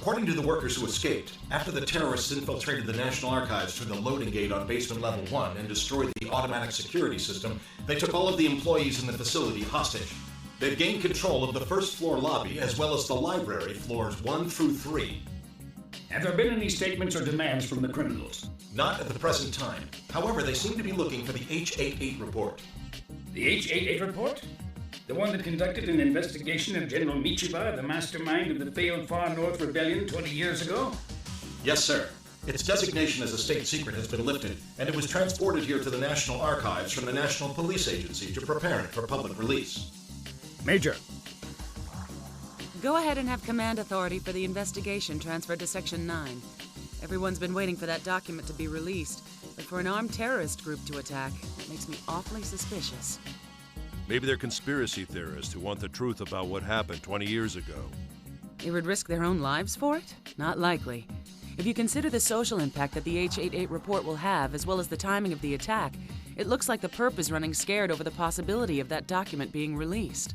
According to the workers who escaped, after the terrorists infiltrated the National Archives through the loading gate on basement level 1 and destroyed the automatic security system, they took all of the employees in the facility hostage. They've gained control of the first floor lobby as well as the library floors 1 through 3. Have there been any statements or demands from the criminals? Not at the present time. However, they seem to be looking for the H88 report. The H88 report? The one that conducted an investigation of General Michiba, the mastermind of the failed Far North Rebellion 20 years ago? Yes, sir. Its designation as a state secret has been lifted, and it was transported here to the National Archives from the National Police Agency to prepare it for public release. Major. Go ahead and have command authority for the investigation transferred to Section 9. Everyone's been waiting for that document to be released, but for an armed terrorist group to attack, it makes me awfully suspicious. Maybe they're conspiracy theorists who want the truth about what happened 20 years ago. They would risk their own lives for it? Not likely. If you consider the social impact that the H88 report will have, as well as the timing of the attack, it looks like the perp is running scared over the possibility of that document being released.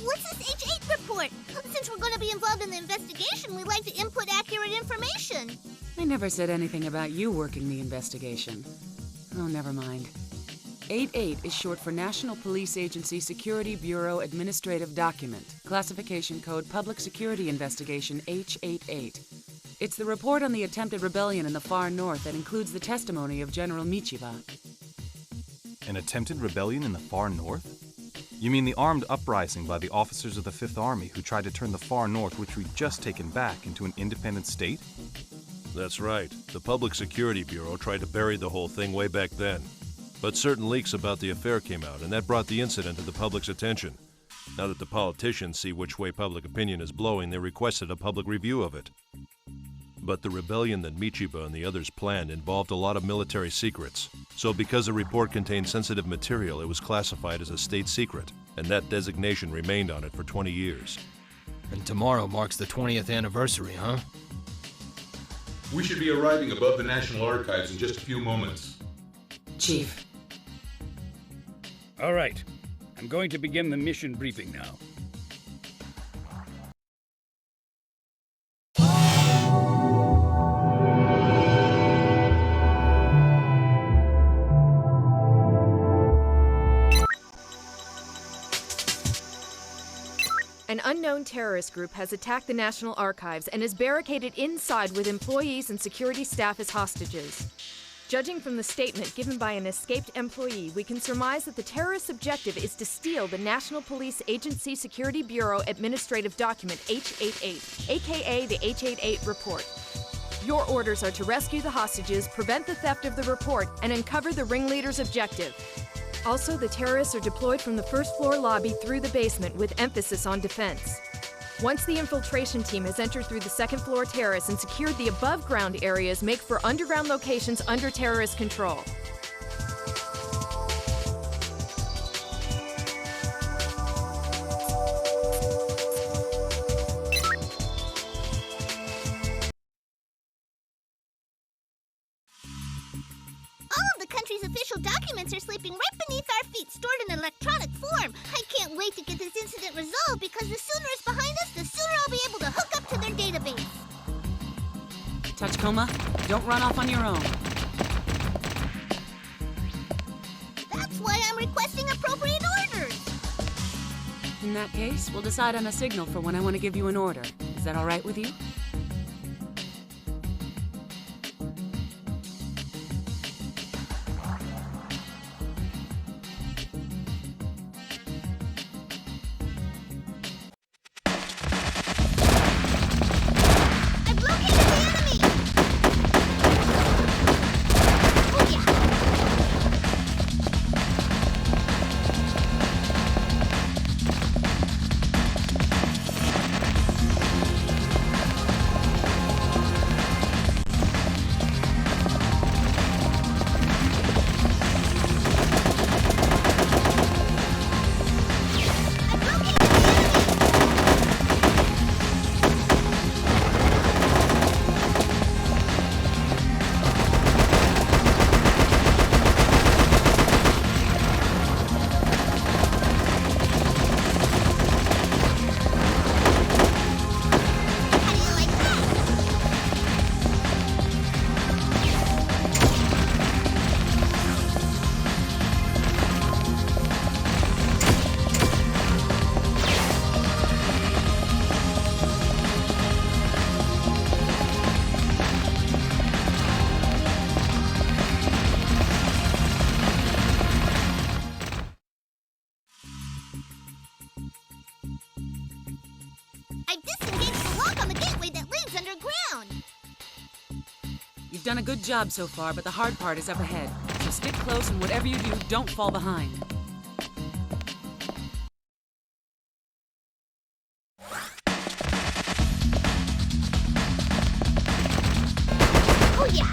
What's this H8 report? Since we're going to be involved in the investigation, we'd like to input accurate information. I never said anything about you working the investigation. Oh, never mind. 88 is short for National Police Agency Security Bureau Administrative Document, Classification Code Public Security Investigation H88. It's the report on the attempted rebellion in the far north that includes the testimony of General Michiba. An attempted rebellion in the far north? You mean the armed uprising by the officers of the Fifth Army who tried to turn the far north, which we'd just taken back, into an independent state? That's right. The Public Security Bureau tried to bury the whole thing way back then. But certain leaks about the affair came out, and that brought the incident to the public's attention. Now that the politicians see which way public opinion is blowing, they requested a public review of it. But the rebellion that Michiba and the others planned involved a lot of military secrets. So because the report contained sensitive material, it was classified as a state secret, and that designation remained on it for 20 years. And tomorrow marks the 20th anniversary, huh? We should be arriving above the National Archives in just a few moments. Chief. All right. I'm going to begin the mission briefing now. An unknown terrorist group has attacked the National Archives and is barricaded inside with employees and security staff as hostages. Judging from the statement given by an escaped employee, we can surmise that the terrorist's objective is to steal the National Police Agency Security Bureau Administrative Document H88, aka the H88 report. Your orders are to rescue the hostages, prevent the theft of the report, and uncover the ringleader's objective. Also, the terrorists are deployed from the first floor lobby through the basement with emphasis on defense. Once the infiltration team has entered through the second floor terrace and secured the above ground areas, make for underground locations under terrorist control. All of the country's official documents are sleeping right beneath our feet, stored in electronic form. I can't wait to get this incident resolved because the sooner it's behind us, the sooner I'll be able to hook up to their database. Tachikoma, don't run off on your own. That's why I'm requesting appropriate orders. In that case, we'll decide on a signal for when I want to give you an order. Is that all right with you? I've disengaged the lock on the gateway that leads underground. You've done a good job so far, but the hard part is up ahead. So stick close, and whatever you do, don't fall behind. Oh yeah!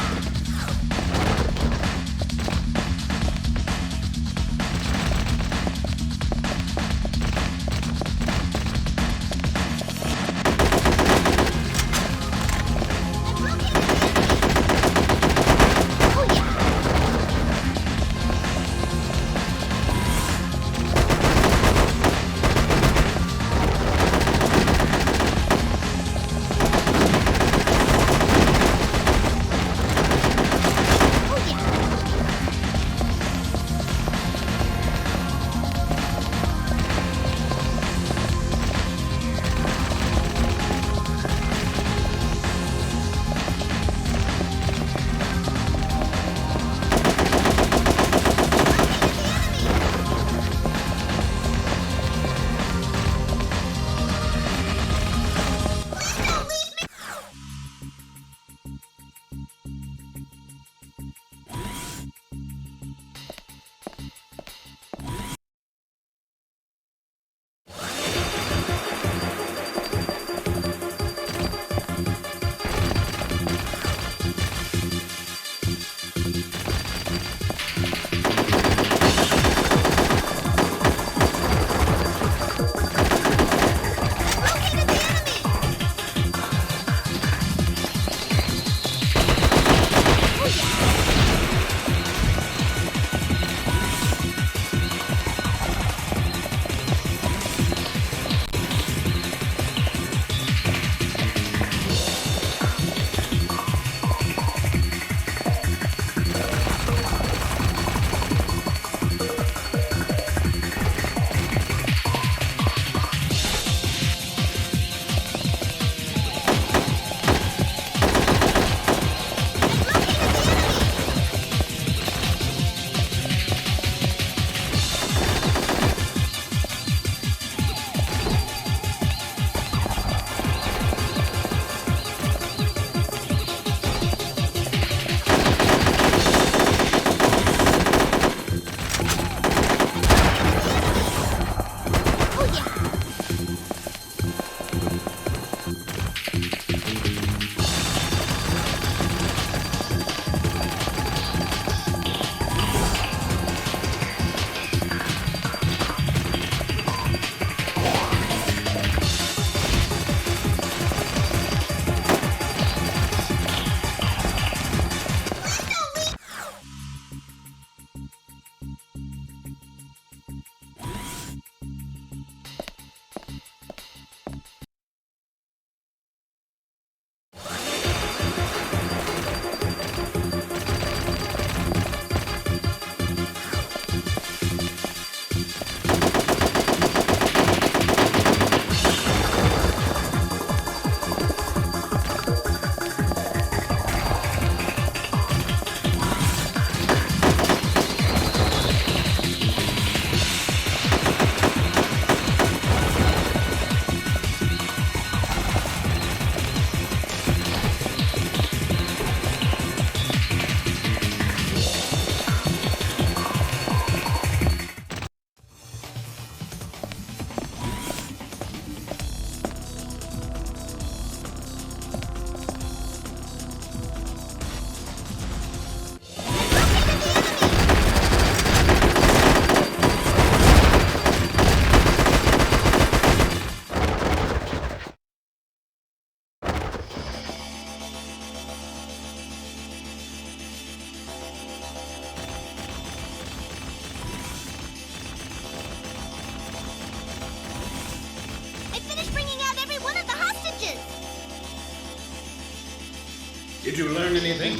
Did you learn anything?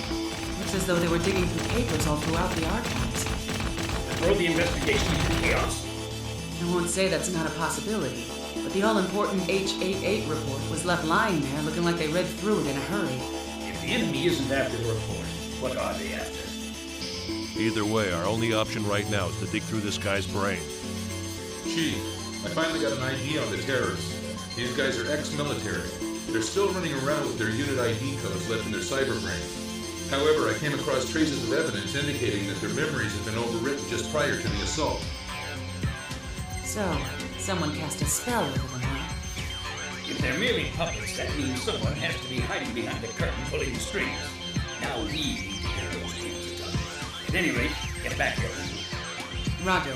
Looks as though they were digging through papers all throughout the archives. Throw the investigation into chaos? I won't say that's not a possibility, but the all-important H88 report was left lying there looking like they read through it in a hurry. If the enemy isn't after the report, what are they after? Either way, our only option right now is to dig through this guy's brain. Chief, I finally got an ID on the terrorists. These guys are ex-military. They're still running around with their unit ID codes left in their cyberbrain. However, I came across traces of evidence indicating that their memories had been overwritten just prior to the assault. So, someone cast a spell over them, huh? If they're merely puppets, that means someone has to be hiding behind the curtain pulling the strings. Now we need to hear those strings done. At any rate, get back there. Roger.